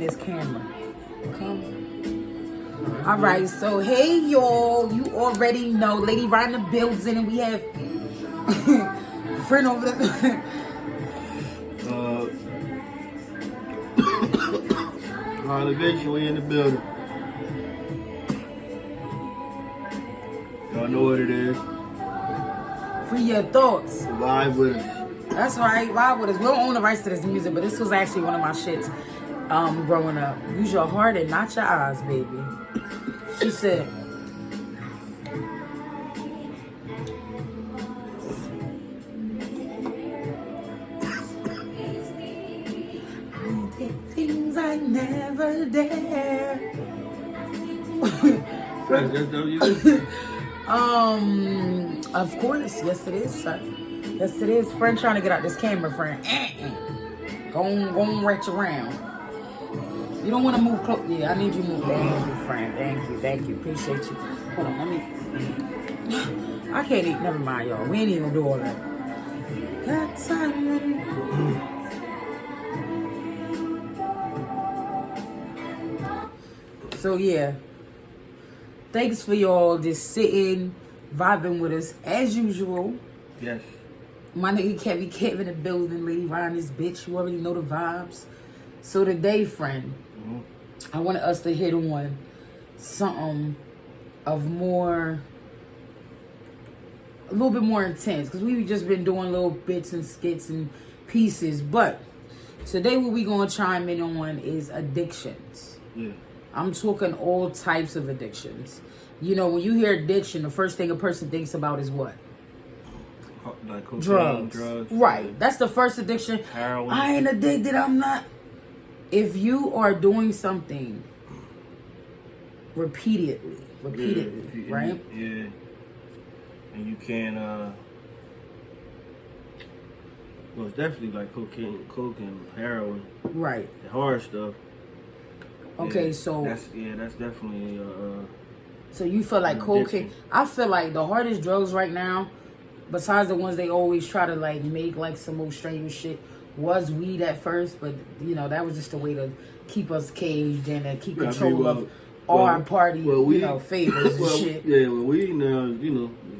This camera. Come. All right, so hey y'all, you already know Lady Rod in the building, and we have friend over there. Elevation, we in the building. Y'all know what it is. Free your thoughts. Vibe with us. That's right, vibe with us. We don't own the rights to this music, but this was actually one of my shits growing up. Use your heart and not your eyes, baby. She said, I did things I never dare. Of course, yes it is, sir. Yes it is. Friend trying to get out this camera, friend. Go on right around. You don't want to move close. Yeah, I need you to move. Thank you, friend. Thank you. Appreciate you. Hold on, let me. I can't eat. Never mind, y'all. We ain't even gonna do all that. Got time. So yeah, thanks for y'all just sitting, vibing with us as usual. Yes. My nigga Kevin in the building, Lady Ryan, this bitch. You already know the vibes. So today, friend, I wanted us to hit on something of more, a little bit more intense, because we've just been doing little bits and skits and pieces. But today, what we gonna chime in on is addictions. Yeah. I'm talking all types of addictions. You know, when you hear addiction, the first thing a person thinks about is what? Like cocaine, drugs. Right. Yeah. That's the first addiction. Heroin. I ain't addicted. I'm not. If you are doing something repeatedly, yeah, right? Yeah. And you can, well, it's definitely like coke and heroin. Right. The hard stuff. Okay, yeah, so that's definitely so you feel like cocaine? I feel like the hardest drugs right now, besides the ones they always try to like make like some more strange shit, was weed at first, but you know that was just a way to keep us caged and to keep control of our party, favors and shit. Yeah, well, weed now, is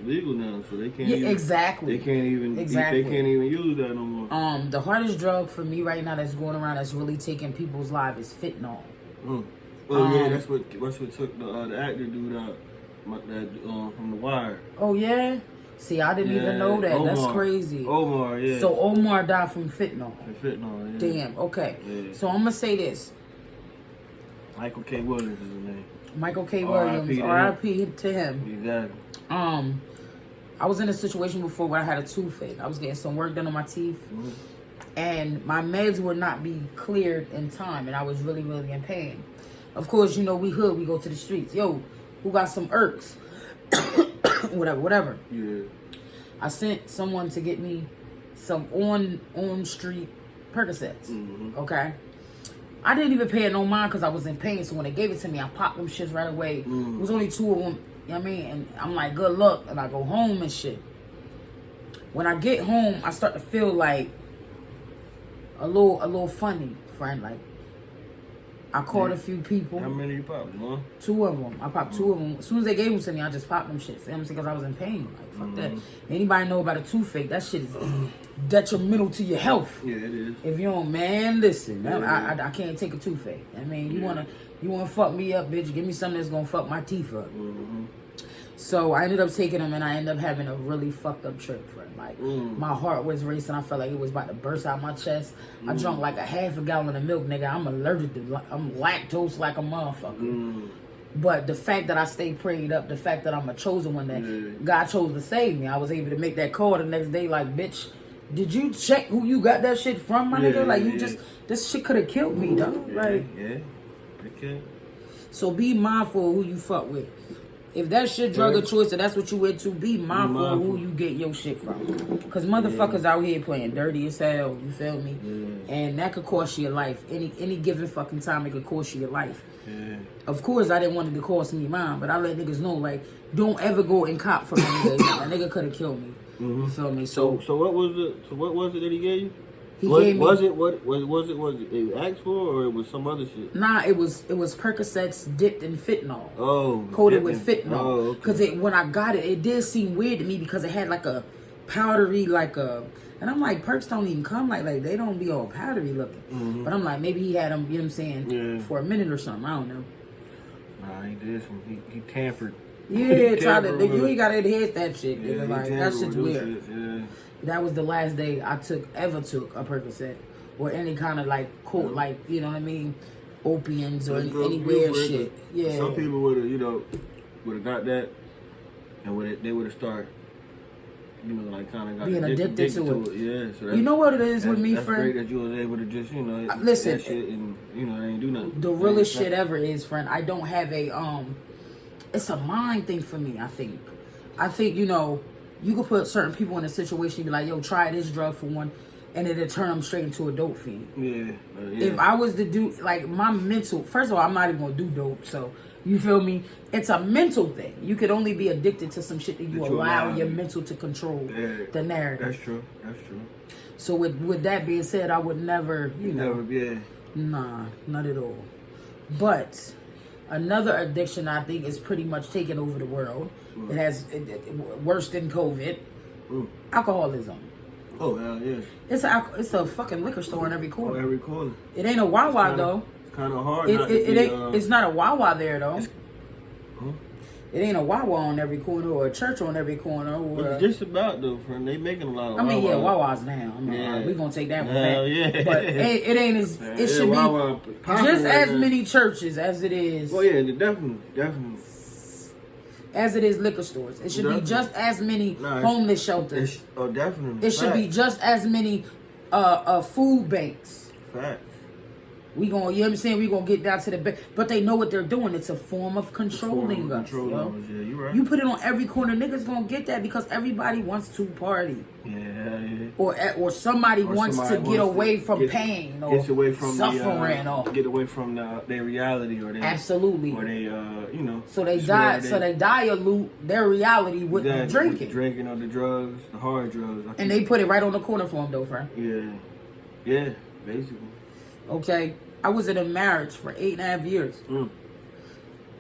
legal now, so they can't. Yeah, even, exactly. They can't even. Exactly. They can't even use that no more. The hardest drug for me right now that's going around that's really taking people's lives is fentanyl. Well, yeah, that's what took the actor dude out from The Wire. Oh yeah. See, I didn't even know that. Omar. That's crazy. Omar, yeah. So Omar died from fentanyl. Fentanyl, yeah. Damn. Okay. Yeah. So I'm gonna say this. Michael K. Williams is his name. Michael K. Williams. R.I.P. to him. Exactly. I was in a situation before where I had a toothache. I was getting some work done on my teeth, and my meds would not be cleared in time, and I was really, really in pain. Of course, we we go to the streets. Yo, who got some irks? whatever. Yeah. I sent someone to get me some on street Percocets. Okay. I didn't even pay it no mind because I was in pain. So when they gave it to me, I popped them shits right away. It was only 2 of them. You know what I mean? And I'm like, good luck. And I go home and shit. When I get home, I start to feel like a little funny, friend. Like I called a few people. How many you popped? 1? 2 of them. I popped 2 of them. As soon as they gave them to me, I just popped them shits. You know what I'm saying? Because I was in pain. Like, fuck that. Anybody know about a toothache? That shit is detrimental to your health. Yeah, it is. If you don't, man, listen. I can't take a toothache. I mean, you wanna fuck me up, bitch. Give me something that's gonna fuck my teeth up. So I ended up taking them, and I ended up having a really fucked up trip, friend. Like my heart was racing. I felt like it was about to burst out my chest. I drunk like a half a gallon of milk, nigga. I'm allergic to. I'm lactose like a motherfucker. But the fact that I stayed prayed up, the fact that I'm a chosen one, that God chose to save me, I was able to make that call the next day. Like, bitch, did you check who you got that shit from, my nigga? Like, this shit could have killed me, dog. Like, okay. So be mindful of who you fuck with. If that's your drug of choice and that's what you into, be mindful of who you get your shit from. Because motherfuckers out here playing dirty as hell, you feel me? And that could cost you your life. Any given fucking time, it could cost you your life. Of course, I didn't want it to cost me mine, but I let niggas know, like, don't ever go and cop from a nigga. A nigga could have killed me. You feel me? So what was it? So what was it that he gave you? He gave me. Was it they asked for, or it was some other shit? Nah, it was Percocets dipped in fentanyl. Oh, coated with fentanyl. Oh, because when I got it, it did seem weird to me because it had like a powdery and I'm like, perks don't even come like they don't be all powdery looking. Mm-hmm. But I'm like, maybe he had them, you know what I'm saying, for a minute or something. I don't know. Nah, he did some. He tampered. Yeah, you ain't gotta adhere that shit. Yeah, like that shit's weird. Yeah. That was the last day I ever took a Percocet or any kind of like you know what I mean, opiates or any weird shit. Yeah. Some people would have got that, and they would have started. Like kind of got being addicted to it. Yeah, so you know what it is with me, that's friend. Great that you was able to just listen. That shit and I ain't do nothing. The realest shit ever is, friend. I don't have a It's a mind thing for me. I think you can put certain people in a situation. Be like, yo, try this drug for one, and it'll turn them straight into a dope fiend. Yeah. If I was to do like my mental, first of all, I'm not even gonna do dope. So you feel me? It's a mental thing. You could only be addicted to some shit that you allow your mental to control the narrative. That's true. So with that being said, I would never, Never. Nah, not at all. But another addiction I think is pretty much taking over the world. It has worse than COVID. Alcoholism. Oh hell yeah! It's a fucking liquor store in every corner. Every corner. It ain't a Wawa though. It's kind of hard. It's not a Wawa there though. It ain't a Wawa on every corner or a church on every corner. Or it's just about though, friend. They making a lot of. Wawa's now. We gonna take that one back. Yeah. But it ain't as it should be just as many churches as it is. Oh yeah, definitely. As it is liquor stores. It should be just as many homeless shelters. Definitely. It should be just as many food banks. Facts. We gonna, you know what I'm saying? We gonna get down to the but they know what they're doing. It's a form of controlling us. Yeah, you right. You put it on every corner, niggas gonna get that because everybody wants to party. Yeah. Or somebody wants to get away from pain or away from suffering or get away from their reality or their absolutely or they So they dilute their reality with the drinking. With the drinking or the drugs, the hard drugs. And they put it right on the corner for them though, friend. Yeah, basically. Okay, I was in a marriage for 8.5 years.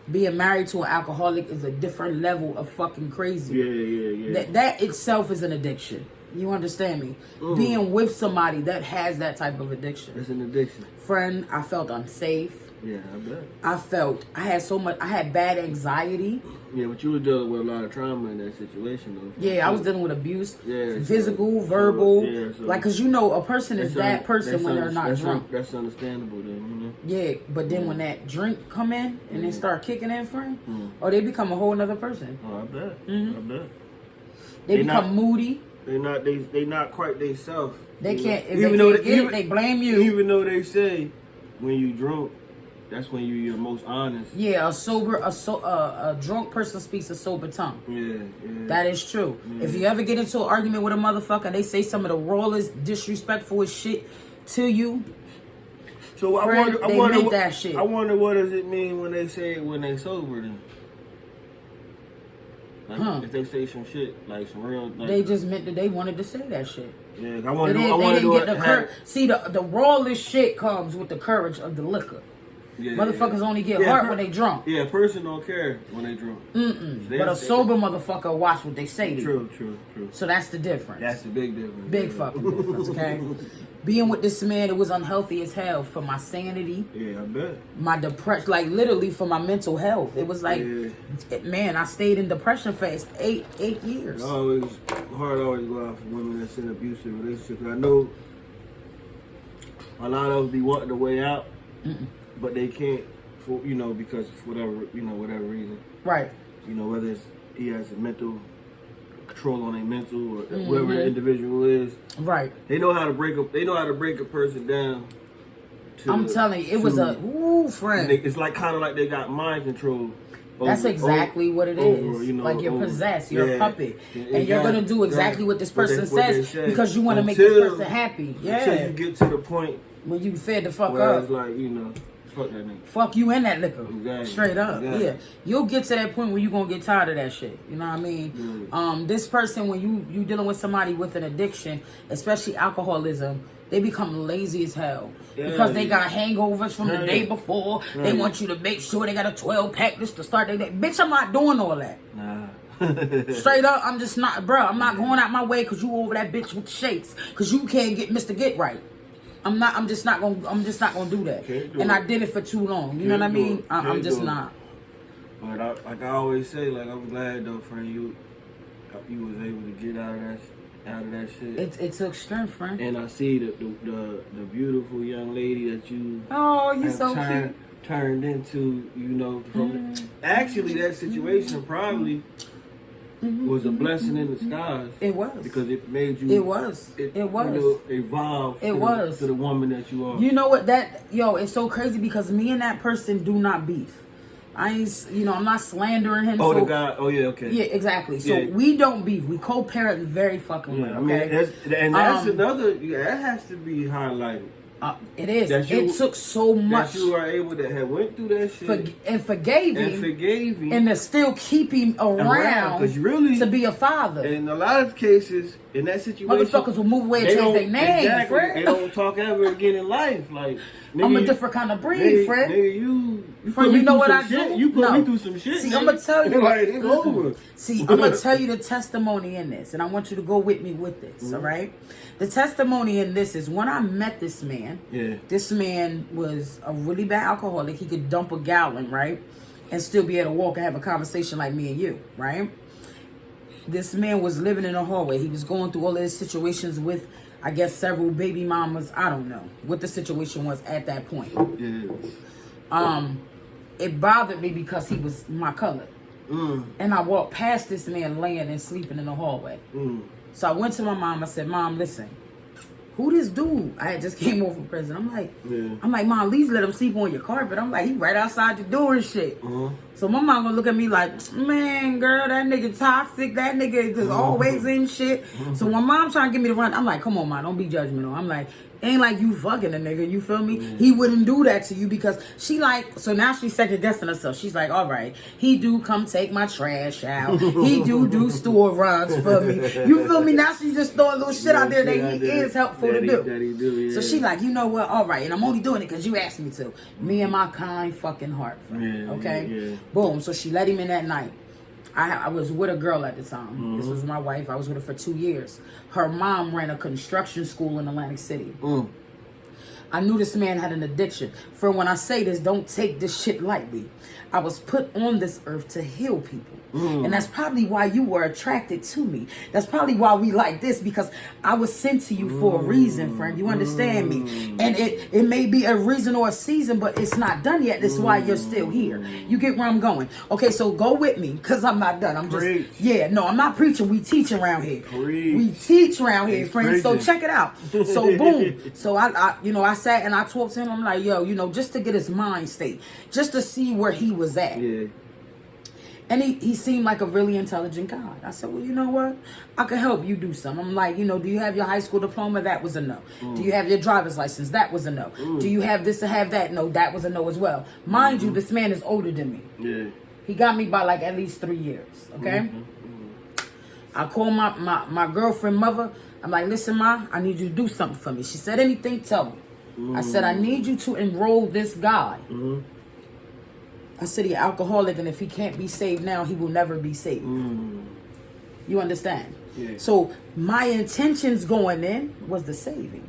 Being married to an alcoholic is a different level of fucking crazy. Yeah. That itself is an addiction. You understand me? Being with somebody that has that type of addiction. It's an addiction. Friend, I felt unsafe. Yeah, I bet. I had bad anxiety. Yeah, but you were dealing with a lot of trauma in that situation, though. Yeah, I was dealing with abuse. Yeah, physical, verbal. Cause a person is that person when they're not drunk. That's understandable, then. Yeah, but then when that drink come in and they start kicking in, friend, they become a whole nother person. Oh, I bet. I bet. They become moody. They not quite they self. They can't. If they blame you. Even though they say when you drunk, that's when you're most honest. Yeah, a drunk person speaks a sober tongue. Yeah. That is true. Yeah. If you ever get into an argument with a motherfucker and they say some of the rawest, disrespectful shit to you, so I wonder that shit. I wonder what does it mean when they say it when they sober then? If they say some shit, like some real... they just meant that they wanted to say that shit. Yeah, I want to get the courage. See, the rawest shit comes with the courage of the liquor. Yeah, motherfuckers only get hurt when they drunk. Yeah, a person don't care when they drunk. But a sober motherfucker watch what they say to you. True. So that's the difference. That's the big difference. Big fucking difference, okay? Being with this man, it was unhealthy as hell for my sanity. Yeah, I bet. My depression, like literally for my mental health. It was like, man, I stayed in depression for 8 years. Always go out for women that's in an abusive relationship. I know a lot of us be wanting the way out. But they can't, because for whatever reason. Right. Whether it's he has a mental control on a mental or whoever the individual is. Right. They know how to break up. They know how to break a person down. I'm telling you, it was a friend. It's like kind of like they got mind control. That's exactly what it is. Like you're possessed, you're a puppet, and you're gonna do exactly what this person says because you want to make this person happy. Yeah. Until you get to the point when you fed the fuck where up. It's like Fuck that nigga. Fuck you and that liquor. Exactly. Straight up. Exactly. Yeah. You'll get to that point where you're going to get tired of that shit. You know what I mean? This person, when you dealing with somebody with an addiction, especially alcoholism, they become lazy as hell. Because they got hangovers from the day before. They want you to make sure they got a 12-pack just to start their day. Bitch, I'm not doing all that. Nah. Straight up, I'm just not, bro. I'm not going out my way because you over that bitch with the shakes. Because you can't get Mr. Get Right. I'm just not gonna do that. And I did it for too long. You know what I mean? I'm just not. But like I always say, like I'm glad though, friend, you was able to get out of that shit. It took strength, friend. And I see the beautiful young lady that you so cute. Turned into, you know, from actually that situation probably was a blessing in disguise. It was. Because it made you. It was. You know, evolve to the woman that you are. You know what? It's so crazy because me and that person do not beef. I ain't, I'm not slandering him. Oh, the guy. Oh, yeah, okay. Yeah, exactly. So we don't beef. We co-parent very fucking well. Okay? I mean, that's another. That has to be highlighted. It is. It took so much. That you are able to have went through that shit and forgave him, and to still keep him around really, to be a father. In a lot of cases, in that situation, motherfuckers will move away and change their name. Exactly. Fred. They don't talk ever again in life. Like nigga, I'm a different kind of breed, Fred. Nigga, you know what I do? do? You put me through some shit. See, I'm gonna tell you. Like, it's over. See, I'm gonna tell you the testimony in this, and I want you to go with me with this. All right. The testimony in this is when I met this man. Yeah. This man was a really bad alcoholic. He could dump a gallon, right, and still be able to walk and have a conversation like me and you, right? This man was living in a hallway. He was going through all of his situations with, I guess, several baby mamas. I don't know what the situation was at that point. Yeah. It bothered me because he was my color. And I walked past this man laying and sleeping in the hallway. So I went to my mom. I said, Mom, listen, who this dude? I had just came over from prison. I'm like, Mom, at least let him sleep on your carpet. I'm like, he right outside the door and shit. So my mom gonna look at me like, man, girl, that nigga toxic. That nigga is always in shit. So when mom trying to give me the run, I'm like, come on, Mom, don't be judgmental. I'm like, ain't like you fucking a nigga, you feel me? He wouldn't do that to you because she like, so now she's second guessing herself. She's like, all right, he do come take my trash out. He do store runs for me. You feel me? Now she's just throwing little shit out there that he is helpful to do. So she like, you know what? All right, and I'm only doing it because you asked me to. Me and my kind fucking heart, friend. Okay? Boom. So she let him in that night. I was with a girl at the time. This was my wife. I was with her for 2 years. Her mom ran a construction school in Atlantic City. I knew this man had an addiction. For when I say this, don't take this shit lightly. I was put on this earth to heal people. And that's probably why you were attracted to me. That's probably why we like this, because I was sent to you for a reason, friend. You understand me? And it may be a reason or a season, but it's not done yet. That's why you're still here. You get where I'm going. Okay, so go with me, because I'm not done. I'm just, I'm not preaching. We teach around here. We teach around here, friends. So check it out. So boom. So I sat and I talked to him. I'm like, yo, just to get his mind state, just to see where he was at. And he seemed like a really intelligent guy. I said, well, you know what? I can help you do something. I'm like, do you have your high school diploma? That was a no. Do you have your driver's license? That was a no. Do you have this to have that? No, that was a no as well. Mind you, this man is older than me. He got me by like at least 3 years, okay? I called my girlfriend mother. I'm like, listen, Ma, I need you to do something for me. She said, anything, tell me. I said, I need you to enroll this guy. I said, he's alcoholic, and if he can't be saved now, he will never be saved. You understand? So my intentions going in was the saving.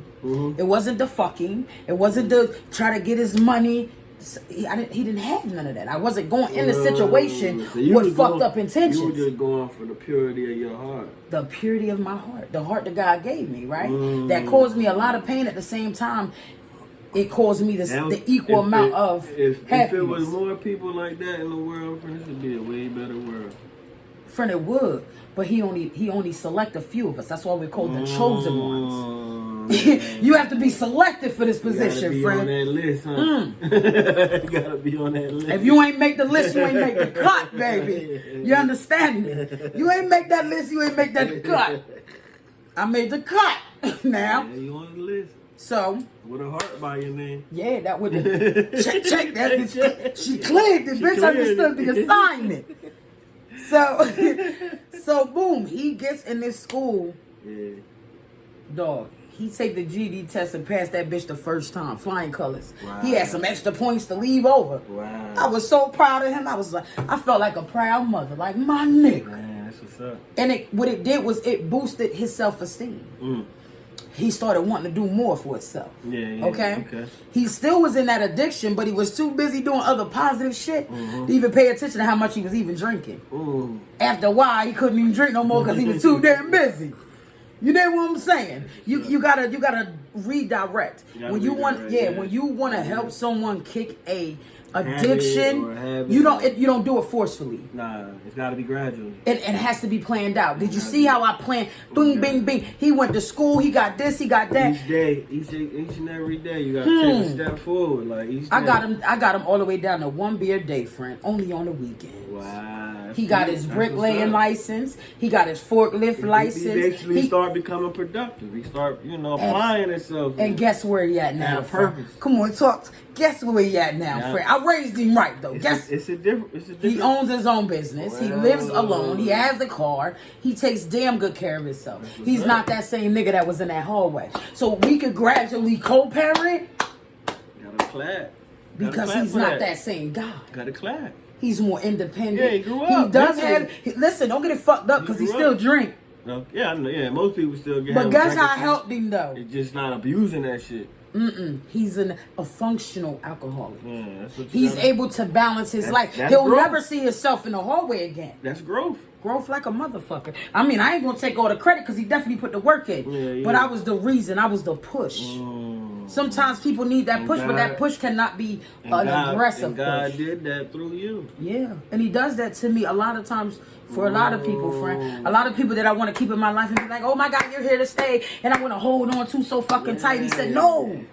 It wasn't the fucking. It wasn't the try to get his money. He didn't have none of that. I wasn't going in the situation with fucked up intentions. You were just going for the purity of your heart. The purity of my heart. The heart that God gave me, right? That caused me a lot of pain at the same time. It caused me the equal amount of happiness. If it was more people like that in the world, friend, this would be a way better world. Friend, it would. But he only select a few of us. That's why we're called the chosen ones. You have to be selected for this position, you friend. You gotta be on that list, huh? You gotta be on that list. If you ain't make the list, you ain't make the cut, baby. You understand me? You ain't make that list, you ain't make that cut. I made the cut now. Yeah, you on the list. So with a heart by your name. Yeah, that would check that bitch. She cleared the bitch, understood the assignment. So boom, he gets in this school. Yeah. Dog, he take the GD test and passed that bitch the first time, flying colors. Wow. He had some extra points to leave over. Wow. I was so proud of him. I felt like a proud mother, like my nigga. Man, that's what's up. And what it did was it boosted his self-esteem. He started wanting to do more for himself. Yeah. Okay? He still was in that addiction, but he was too busy doing other positive shit to even pay attention to how much he was even drinking. After a while, he couldn't even drink no more because he was too damn busy. You know what I'm saying? You gotta redirect. When you want to help someone kick a addiction, you don't do it forcefully. Nah, it's got to be gradual. It has to be planned out. Did you see how I planned? Boom, bing, bing. He went to school. He got this. He got that. Each day, each and every day, you got to take a step forward. Like each day. I got him all the way down to 1 beer a day, friend. Only on the weekends. Wow. He got his bricklaying license. He got his forklift license. He basically start becoming productive. He start, applying himself. And guess where he at now? Purpose. Come on, talk. Guess where he at now, friend? I raised him right though. It's a different. He owns his own business. He lives alone. He has a car. He takes damn good care of himself. He's not that same nigga that was in that hallway. So we could gradually co-parent. Gotta clap. Because he's not that same guy. Gotta clap. He's more independent. Yeah, he grew up. He does have. Listen, don't get it fucked up because he still drink. No, yeah, most people still get. But guess how I helped him though? It's just not abusing that shit. He's a functional alcoholic. Yeah, that's what He's able to balance his life. He'll never see himself in the hallway again. That's growth. Growth like a motherfucker. I mean, I ain't gonna take all the credit because he definitely put the work in. But I was the reason. I was the push. Sometimes people need that push, but that push cannot be an aggressive and God push. did that through you. Yeah, and he does that to me a lot of times for a lot of people, friend. A lot of people that I want to keep in my life and be like, oh my God, you're here to stay, and I want to hold on to so fucking tight. He said, no,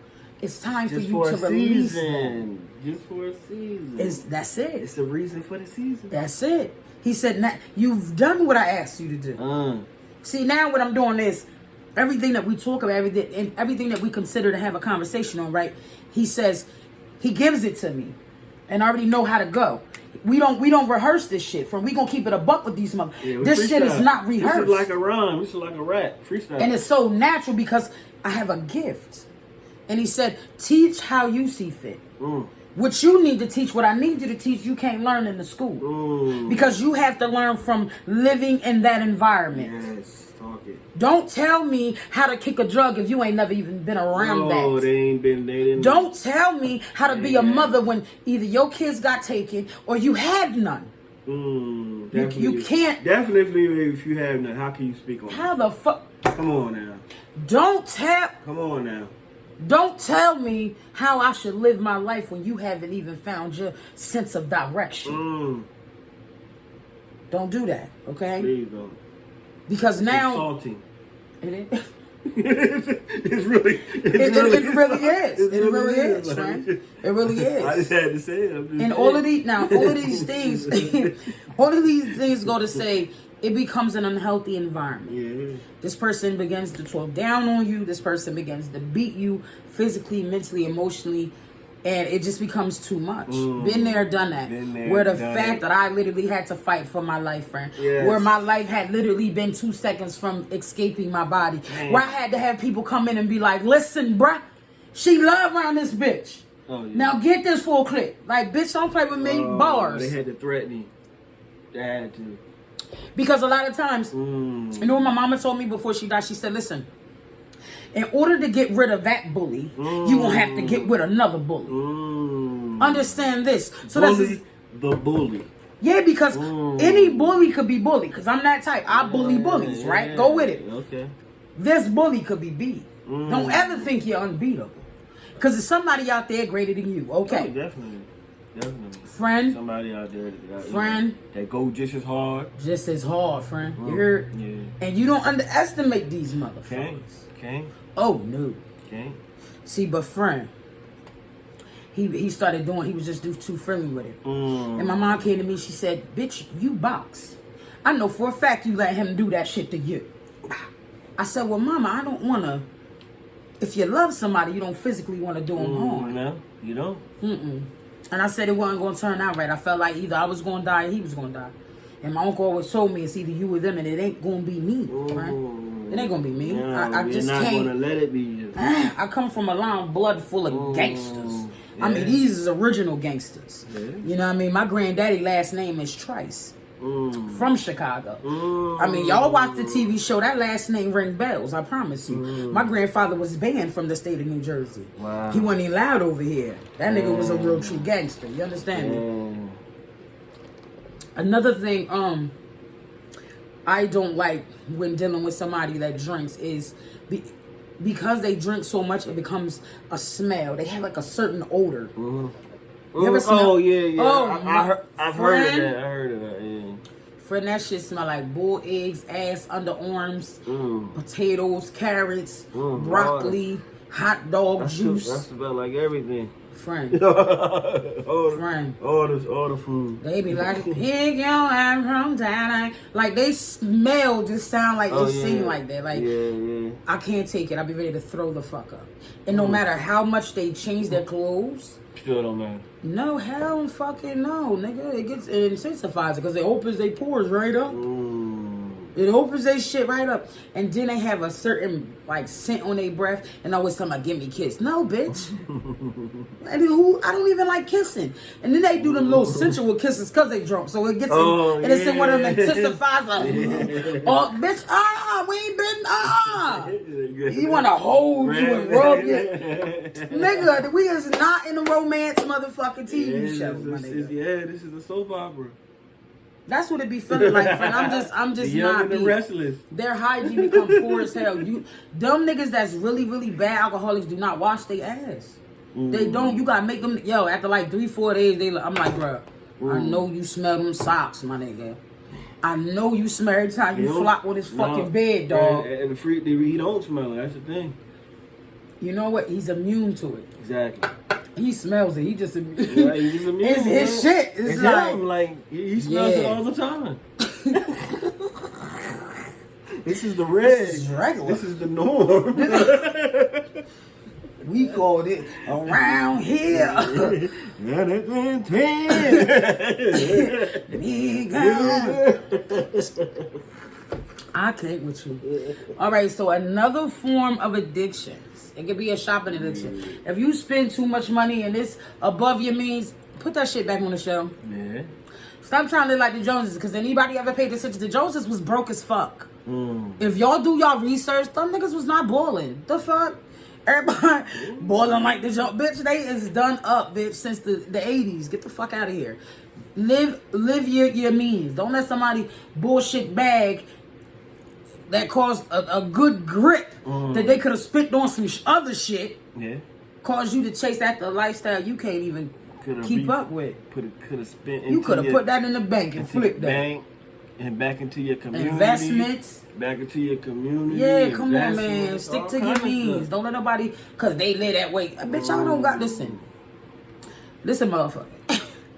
it's time for you to release them. Just for a season. That's it. It's a reason for the season. That's it. He said, now, you've done what I asked you to do. See, now what I'm doing is, everything that we talk about, everything that we consider to have a conversation on, right? He says, he gives it to me, and I already know how to go. We don't rehearse this shit. We gonna keep it a buck with these motherfuckers. Yeah, this shit is not rehearsed. This is like a rhyme. This is like a rap. Freestyle. And it's so natural because I have a gift. And he said, teach how you see fit. What you need to teach, what I need you to teach, you can't learn in the school. Because you have to learn from living in that environment. Yes. Don't tell me how to kick a drug if you ain't never even been around that. Oh, they didn't. Don't tell me how to be a mother when either your kids got taken or you had none. You can't. Definitely, if you have none, how can you speak on How the fuck? Come on now. Come on now. Don't tell me how I should live my life when you haven't even found your sense of direction. Don't do that, okay? Please don't. Because now insulting. It is. It really is. It really is, right? It really is. I just had to say it. And all of these things, all of these things go to say it becomes an unhealthy environment. Yeah. This person begins to talk down on you. This person begins to beat you physically, mentally, emotionally. And it just becomes too much. Been there, done that. Where the fact that I literally had to fight for my life, friend. Yes. Where my life had literally been 2 seconds from escaping my body. Man. Where I had to have people come in and be like, listen, bruh, she love around this bitch. Oh, yeah. Now get this full clip. Like, bitch, don't play with me. Bars. They had to threaten me. They had to. Because a lot of times, you know what my mama told me before she died? She said, listen, in order to get rid of that bully, you gonna have to get rid of another bully. Understand this. So bully the bully. Yeah, because any bully could be bullied. Because I'm that type. I bully bullies, right? Go with it. Okay. This bully could be beat. Don't ever think you're unbeatable. Because there's somebody out there greater than you. Okay. Oh, definitely. Friend. Somebody out there that go just as hard. Just as hard, friend. You heard? Yeah. And you don't underestimate these motherfuckers. Okay. Oh no. Okay. See, but friend, he started doing. He was just too friendly with it. And my mom came to me. She said, "Bitch, you box. I know for a fact you let him do that shit to you." I said, "Well, Mama, I don't wanna if you love somebody, you don't physically want to do them harm. No, you don't. And I said it wasn't going to turn out right. I felt like either I was going to die or he was going to die. And my uncle always told me it's either you or them, and it ain't going to be me, right? It ain't going to be me. No, I just not can't. Going to let it be you. I come from a line of blood full of gangsters. Yeah. I mean, these is original gangsters. Yeah. You know what I mean? My granddaddy last name is Trice. From Chicago. I mean, y'all watch the TV show. That last name ring bells. I promise you. My grandfather was banned from the state of New Jersey. Wow. He wasn't allowed over here. That nigga was a real true gangster. You understand me? Another thing, I don't like when dealing with somebody that drinks is because they drink so much, it becomes a smell. They have like a certain odor. You ever smell? Oh yeah. Oh, I've heard of that. I heard of that. Yeah. Friend, that shit smell like bull eggs, ass, underarms, potatoes, carrots, broccoli, hot dog juice. That smell like everything. Friend. all the food. They be like, pick your ass from town. Like they smell, just sound like they sing like that. Like I can't take it. I be ready to throw the fuck up. And no matter how much they change their clothes, still don't matter. No, hell fucking no, nigga. It intensifies it because it opens their pores right up. It opens their shit right up. And then they have a certain like scent on their breath and always talking about give me a kiss. No, bitch. I don't even like kissing. And then they do them little sensual kisses because they drunk. So it gets and it's in one of them intensifies like oh bitch, we ain't been You wanna hold you and rub you. Nigga, we is not in a romance motherfucking TV show, my nigga. This is a soap opera. That's what it be feeling like, friend. I'm just not the restless. Their hygiene become poor as hell. Dumb niggas that's really, really bad alcoholics do not wash their ass. They don't. You gotta make them. After like 3-4 days, I'm like, bro, I know you smell them socks, my nigga. I know you smell every time you flop on his fucking bed, dog. And the freak, he don't smell it. That's the thing. You know what? He's immune to it. Exactly. He smells it. He just he's immune. It's his shit. It's like he smells it all the time. This is the red. This is regular. This is the norm. We called it around here. I can't with you. All right, so another form of addictions. It could be a shopping addiction. If you spend too much money and it's above your means, put that shit back on the shelf. Yeah. Stop trying to live like the Joneses, because anybody ever paid attention? The Joneses was broke as fuck. If y'all do y'all research, them niggas was not balling. The fuck? Everybody balling like the Jones. Bitch, they is done up, bitch, since the 80s. Get the fuck out of here. Live your means. Don't let somebody bullshit bag that caused a good grip that they could have spent on some other shit. Yeah. Cause you to chase after a lifestyle you can't even keep up with. Could have spent. You could have put that in the bank and flipped that. Bank and back into your community. Investments. Back into your community. Yeah, come on, man. Stick to your means. Don't let nobody, cause they live that way. Bitch, y'all don't got listen. Listen, motherfucker.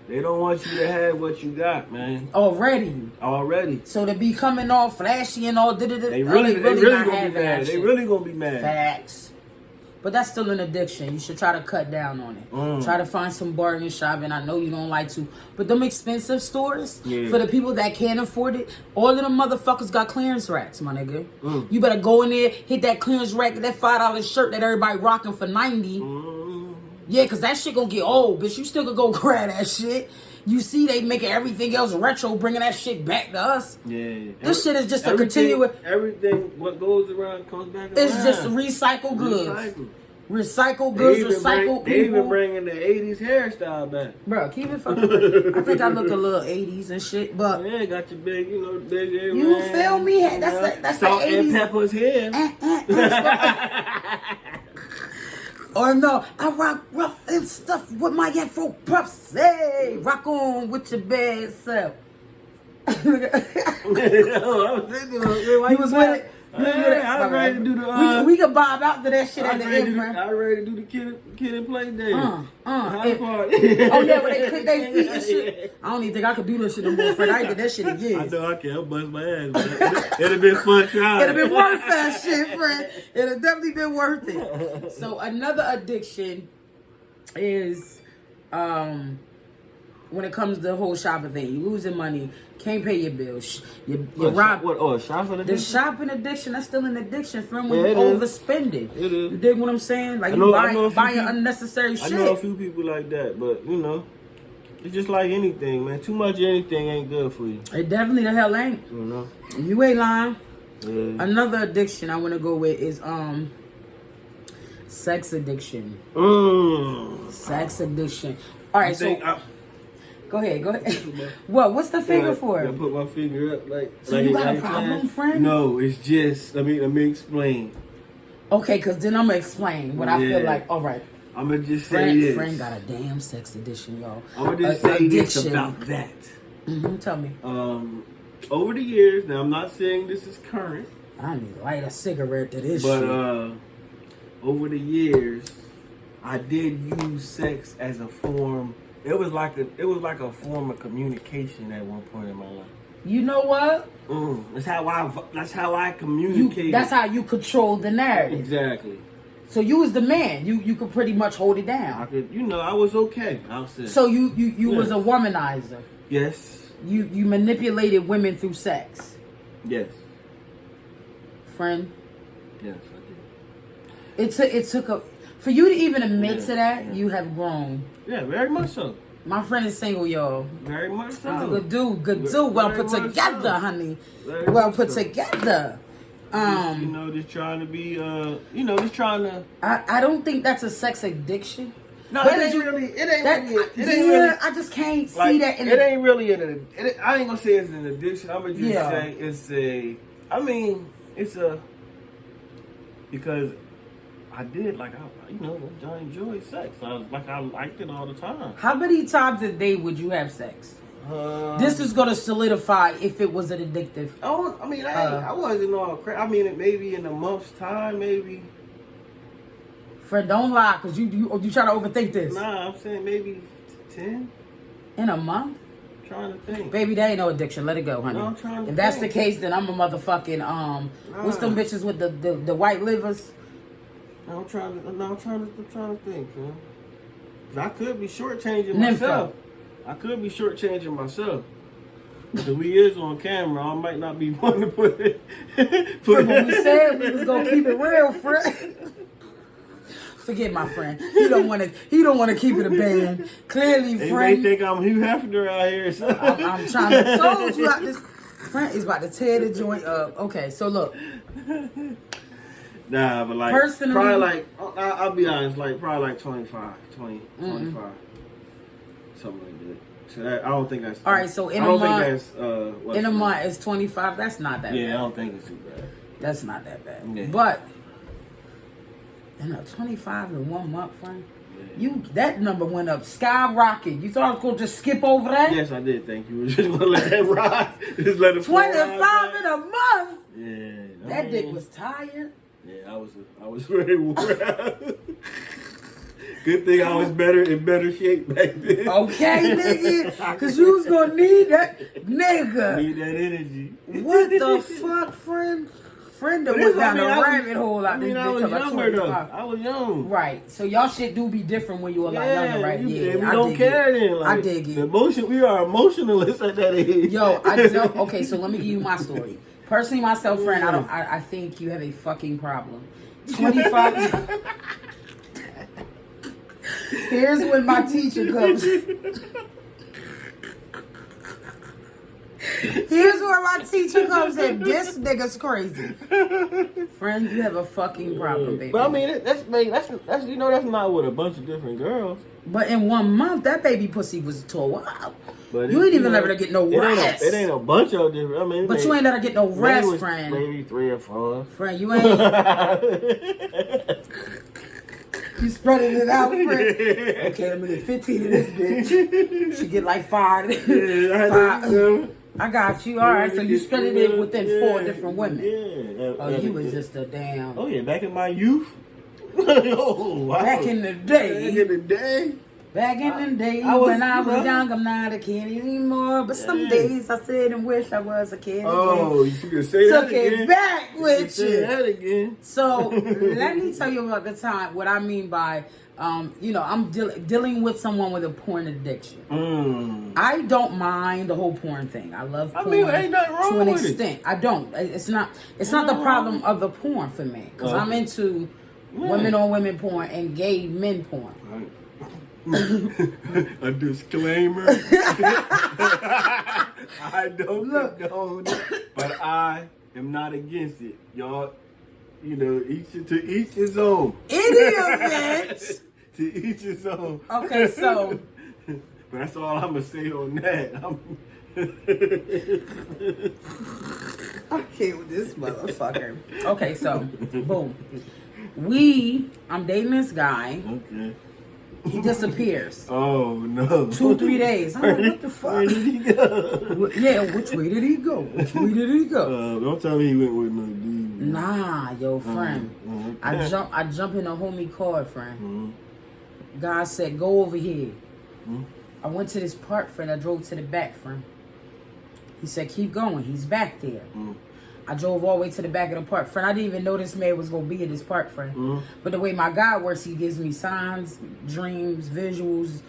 They don't want you to have what you got, man. Already. So to be coming all flashy and all they really gonna be mad. They really gonna be mad. Facts. But that's still an addiction. You should try to cut down on it. Try to find some bargain shopping. I know you don't like to. But them expensive stores, for the people that can't afford it, all of them motherfuckers got clearance racks, my nigga. You better go in there, hit that clearance rack, that $5 shirt that everybody rocking for $90. Yeah, because that shit gonna get old, bitch. You still could go grab that shit. You see they making everything else retro, bringing that shit back to us. Yeah. This shit is just a continuous. Everything, what goes around comes back around. It's just recycled goods. Recycled goods, recycled people. They even bringing the 80s hairstyle back. Bro, keep it fucking. I think I look a little 80s and shit, but. Yeah, got your big, big hair. You feel me? That's Salt the 80s. and Pepper's hair. Or no, I rock rough and stuff with my Afro puffs. Hey, rock on with your bad self. You was with it? I'm ready to do the. We can bob out to that shit at the end, friend. I'm ready to do the kid and play day. Oh yeah, when they click their feet and shit. I don't even think I could do this shit no more, friend. I did that shit again. I know I can. I'll bust my ass. But it'd have been fun trying. It'd have been worth that shit, friend. It'd have definitely been worth it. So another addiction is when it comes to the whole shopping thing. You losing money, can't pay your bills. You rob. What? Oh, shopping addiction? The shopping addiction, that's still an addiction, friend, when you overspending. It is. You dig what I'm saying? Like, buying unnecessary shit. I know a few people like that, but, you know, it's just like anything, man. Too much of anything ain't good for you. It definitely the hell ain't. You know? You ain't lying. Yeah. Another addiction I want to go with is sex addiction. Sex addiction. All right, go ahead. What's the finger for? I put my finger up like. So like you got a problem, friend? No, it's just. Let me explain. Okay, because then I'm gonna explain what I feel like. All right. I'm gonna just say this. Friend got a damn sex addiction, y'all. I'm gonna just say this about that. Tell me. Over the years, now I'm not saying this is current. I need to light a cigarette to this shit. But over the years, I did use sex as a form. It was like a form of communication at one point in my life. You know what? That's how I communicate. That's how you control the narrative. Exactly. So you was the man. You could pretty much hold it down. I could. I was okay. I'll say. So you was a womanizer. Yes. You manipulated women through sex. Yes. Friend. Yes, I did. It took for you to even admit to that. Yeah. You have grown. Yeah, very much so. My friend is single, y'all. Very much so. He's a good dude. Well put together, honey. Well put together. Just trying to be, just trying to. I don't think that's a sex addiction. No, it ain't really. I just can't see that. It ain't really I ain't gonna say it's an addiction. I'm gonna just say it's because I did I enjoyed sex. I liked it all the time. How many times a day would you have sex? This is gonna solidify if it was an addictive. I wasn't all crazy. Maybe in a month's time, maybe. Friend, don't lie, cause you try to overthink this. Nah, I'm saying maybe 10 in a month. I'm trying to think, baby. That ain't no addiction. Let it go, honey. No, I'm trying to if that's the case, then I'm a motherfucking What's them bitches with the white livers? I'm trying to think, man. I could be shortchanging myself. Because we is on camera, I might not be wanting to put it. When we said we was gonna keep it real, friend. Forget my friend. He don't want to keep it a band. Clearly, friend. They think I'm Hugh Hefner out here. So. I'm trying to told you out this. Friend is about to tear the joint up. Okay, so look. Nah, but like personally, probably I'll be honest, probably 25, something like that. So that, I don't think that's. All right, so in a month is 25. That's not that bad. Yeah, I don't think it's too bad. That's not that bad. Yeah. But 25 in 1 month, friend. Yeah. That number went up skyrocket. You thought I was gonna just skip over that? Yes, I did. Thank you. Just gonna let that rock. Just let it 25 in a month. Yeah. That dick was tired. Yeah, I was very worn out. Good thing I was in better shape back then. Okay, nigga. Because you was going to need that, nigga. Need that energy. What the fuck, friend? Friend that went down a rabbit hole out this bitch. I was younger, though. I was young. Right. So y'all shit do be different when you were younger, right? Yeah, we don't care then. I dig it. We are emotionalists at that age. Yo, I don't. Okay, so let me give you my story. Personally, myself, friend, I think you have a fucking problem. 25. Here's when my teacher comes. Here's where my teacher comes in. This nigga's crazy. Friend, you have a fucking problem, baby. But that's not with a bunch of different girls. But in 1 month, that baby pussy was tore up. But you ain't even let her get no rest. It ain't a bunch of different. But you ain't let her get no rest, friend. Maybe 3 or 4. Friend, you ain't. You spreading it out, friend. Okay, let me get 15 of this bitch. She get like 5. I got you. All right, so you studied it within 4 different women. Yeah. Oh, you was just a damn. Oh yeah, back in my youth. Oh, wow. Back in the day. Back in the day. Back in the day I was, when I was young, I'm not a kid anymore. But some days I sit and wish I was a kid. Oh, you can say that again. Took it back with you. Say that again. So let me tell you about the time. What I mean by, I'm dealing with someone with a porn addiction. I don't mind the whole porn thing. I love porn. I mean, ain't nothing wrong to an with extent. I don't. It's not the problem of the porn for me because I'm into women on women porn and gay men porn. A disclaimer. I don't condone it, but I am not against it. Y'all, to each his own. In the event. To each his own. Okay, so. But that's all I'm going to say on that. I can't with this motherfucker. Okay, so, boom. I'm dating this guy. Okay. He disappears. Oh, no. 2-3 days. I'm like, what the fuck? Where did he go? Yeah, which way did he go? Don't tell me he went with no dude. Nah, yo, friend. I jump in a homie car, friend. God said, go over here. I went to this park, friend. I drove to the back, friend. He said, keep going. He's back there. I drove all the way to the back of the park, friend. I didn't even know this man was going to be in this park, friend. But the way my God works, he gives me signs, dreams, visuals,